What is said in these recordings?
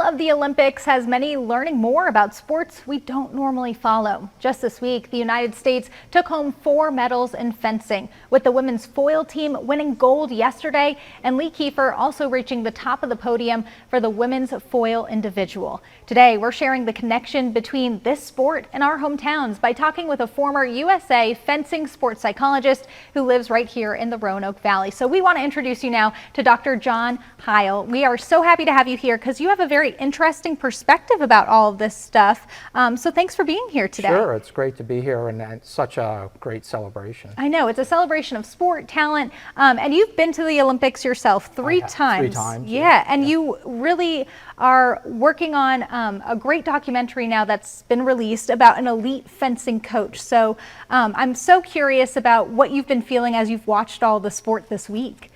of the Olympics has many learning more about sports we don't normally follow. Just this week, the United States took home 4 medals in fencing, with the women's foil team winning gold yesterday and Lee Kiefer also reaching the top of the podium for the women's foil individual. Today, we're sharing the connection between this sport and our hometowns by talking with a former USA fencing sport psychologist who lives right here in the Roanoke Valley. So we want to introduce you now to Dr. John Heil. We are so happy to have you here because you have a very interesting perspective about all of this stuff. So thanks for being here today. Sure, it's great to be here, and it's such a great celebration. I know, it's a celebration of sport, talent, and you've been to the Olympics yourself three times. 3 times. Yeah, and you really are working on a great documentary now that's been released about an elite fencing coach. So I'm so curious about what you've been feeling as you've watched all the sport this week.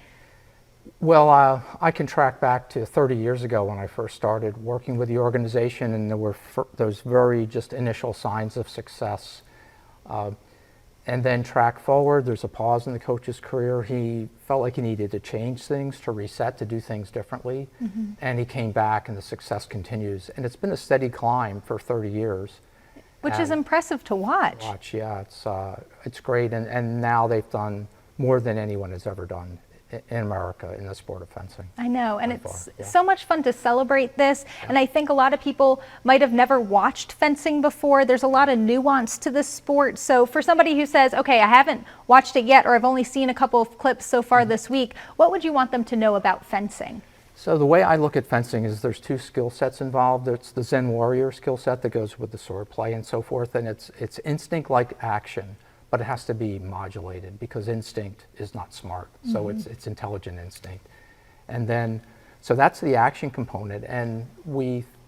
Well, I can track back to 30 years ago when I first started working with the organization, and there were those very just initial signs of success. And then track forward, there's a pause in the coach's career. He felt like he needed to change things, to reset, to do things differently. And he came back and the success continues. And it's been a steady climb for 30 years. Which is impressive to watch. Yeah, it's great. And now they've done more than anyone has ever done in America in the sport of fencing. I know, and it's so much fun to celebrate this. And I think a lot of people might have never watched fencing before. There's a lot of nuance to this sport. So for somebody who says, okay, I haven't watched it yet, or I've only seen a couple of clips so far this week, what would you want them to know about fencing? So the way I look at fencing is there's 2 skill sets involved. It's the Zen warrior skill set that goes with the sword play and so forth, and it's instinct-like action, but it has to be modulated because instinct is not smart. So it's intelligent instinct. And then, so that's the action component, and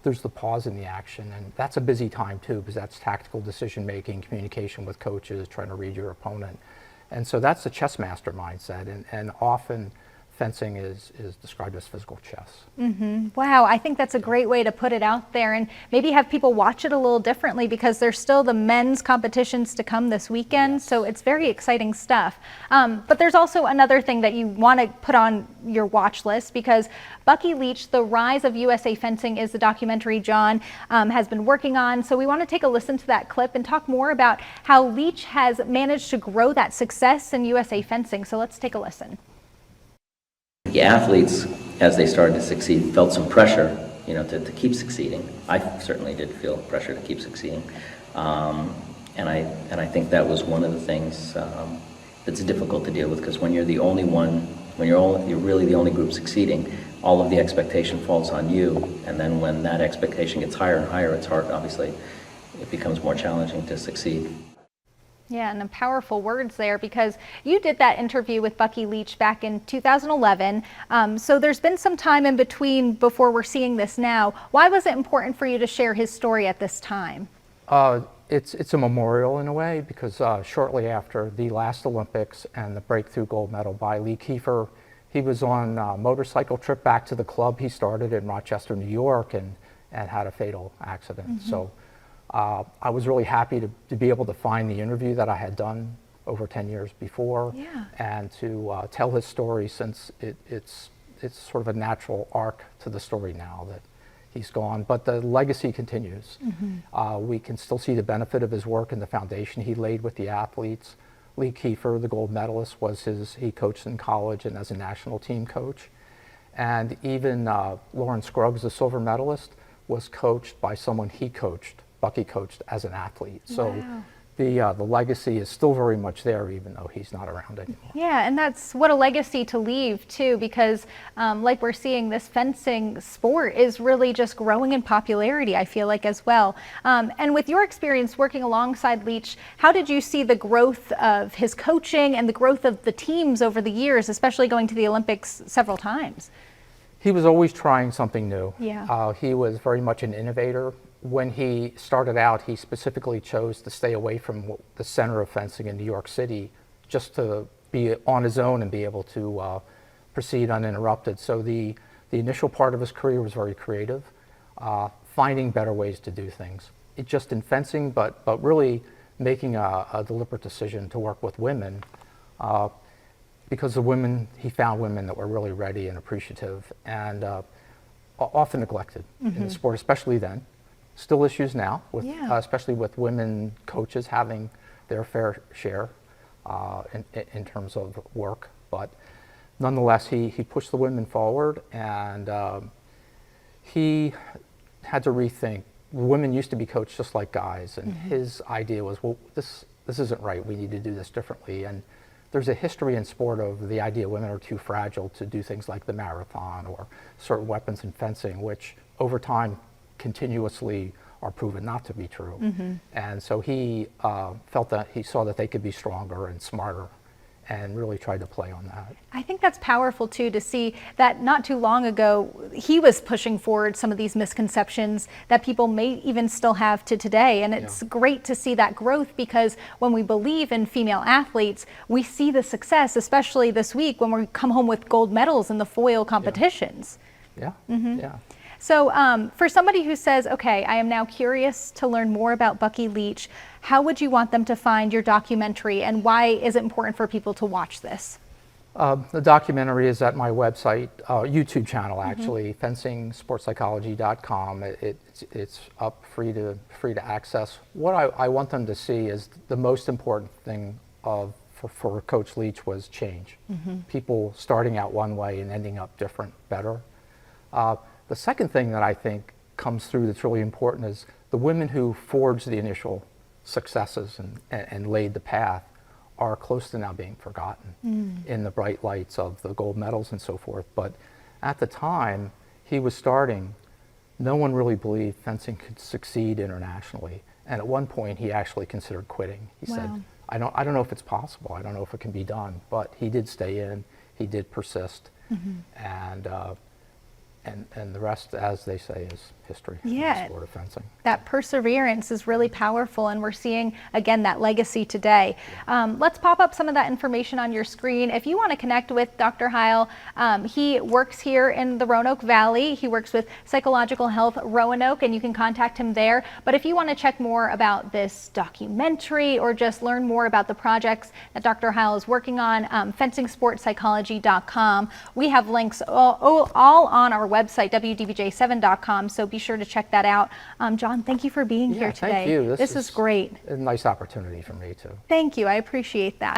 there's the pause in the action, and that's a busy time too, because that's tactical decision making, communication with coaches, trying to read your opponent. And so that's the chess master mindset, and often fencing is described as physical chess. Wow, I think that's a great way to put it out there, and maybe have people watch it a little differently because there's still the men's competitions to come this weekend, so it's very exciting stuff. But there's also another thing that you want to put on your watch list, because Buckie Leach, The Rise of USA Fencing, is the documentary John has been working on. So we want to take a listen to that clip and talk more about how Leach has managed to grow that success in USA Fencing. So let's take a listen. The athletes, as they started to succeed, felt some pressure, to keep succeeding. I certainly did feel pressure to keep succeeding, and I think that was one of the things that's difficult to deal with, because when you're the only one, when you're really the only group succeeding, all of the expectation falls on you, and then when that expectation gets higher and higher, it's hard. Obviously, it becomes more challenging to succeed. Yeah, and powerful words there, because you did that interview with Buckie Leach back in 2011. So there's been some time in between before we're seeing this now. Why was it important for you to share his story at this time? It's a memorial in a way, because shortly after the last Olympics and the breakthrough gold medal by Lee Kiefer, he was on a motorcycle trip back to the club he started in Rochester, New York, and had a fatal accident. So I was really happy to be able to find the interview that I had done over 10 years before, and to tell his story, since it's sort of a natural arc to the story now that he's gone, but the legacy continues. We can still see the benefit of his work and the foundation he laid with the athletes. Lee Kiefer, the gold medalist, he coached in college and as a national team coach. And even Lauren Scruggs, the silver medalist, was coached by someone Buckie coached as an athlete. So the legacy is still very much there, even though he's not around anymore. Yeah, and that's what a legacy to leave too, because like we're seeing, this fencing sport is really just growing in popularity, I feel like, as well. And with your experience working alongside Leach, how did you see the growth of his coaching and the growth of the teams over the years, especially going to the Olympics several times? He was always trying something new. Yeah. He was very much an innovator. When he started out, he specifically chose to stay away from the center of fencing in New York City, just to be on his own and be able to proceed uninterrupted. So the initial part of his career was very creative, finding better ways to do things. Just in fencing, but really making a deliberate decision to work with women, because he found women that were really ready and appreciative, and often neglected in the sport, especially then. Still issues now, with, especially with women coaches having their fair share in terms of work. But nonetheless, he pushed the women forward, and he had to rethink. Women used to be coached just like guys, and his idea was, well, this isn't right. We need to do this differently. And there's a history in sport of the idea women are too fragile to do things like the marathon or certain weapons in fencing, which over time continuously are proven not to be true. And so he felt that he saw that they could be stronger and smarter, and really tried to play on that. I think that's powerful too, to see that not too long ago he was pushing forward some of these misconceptions that people may even still have to today. And it's great to see that growth, because when we believe in female athletes, we see the success, especially this week when we come home with gold medals in the foil competitions. So for somebody who says, okay, I am now curious to learn more about Buckie Leach, how would you want them to find your documentary, and why is it important for people to watch this? The documentary is at my website, YouTube channel actually, fencingsportpsychology.com. It's up free to access. What I want them to see is the most important thing for Coach Leach was change. People starting out one way and ending up different, better. The second thing that I think comes through that's really important is the women who forged the initial successes and laid the path are close to now being forgotten in the bright lights of the gold medals and so forth. But at the time he was starting, no one really believed fencing could succeed internationally. And at one point he actually considered quitting. He said, I don't know if it's possible. I don't know if it can be done. But he did stay in. He did persist. And the rest, as they say, is history in the sport of fencing. That perseverance is really powerful, and we're seeing, again, that legacy today. Let's pop up some of that information on your screen. If you want to connect with Dr. Heil, he works here in the Roanoke Valley. He works with Psychological Health Roanoke, and you can contact him there. But if you want to check more about this documentary or just learn more about the projects that Dr. Heil is working on, fencingsportpsychology.com. We have links all on our website, wdbj7.com, so be sure to check that out. John, thank you for being here today. Thank you. This is great. A nice opportunity for me too. Thank you. I appreciate that.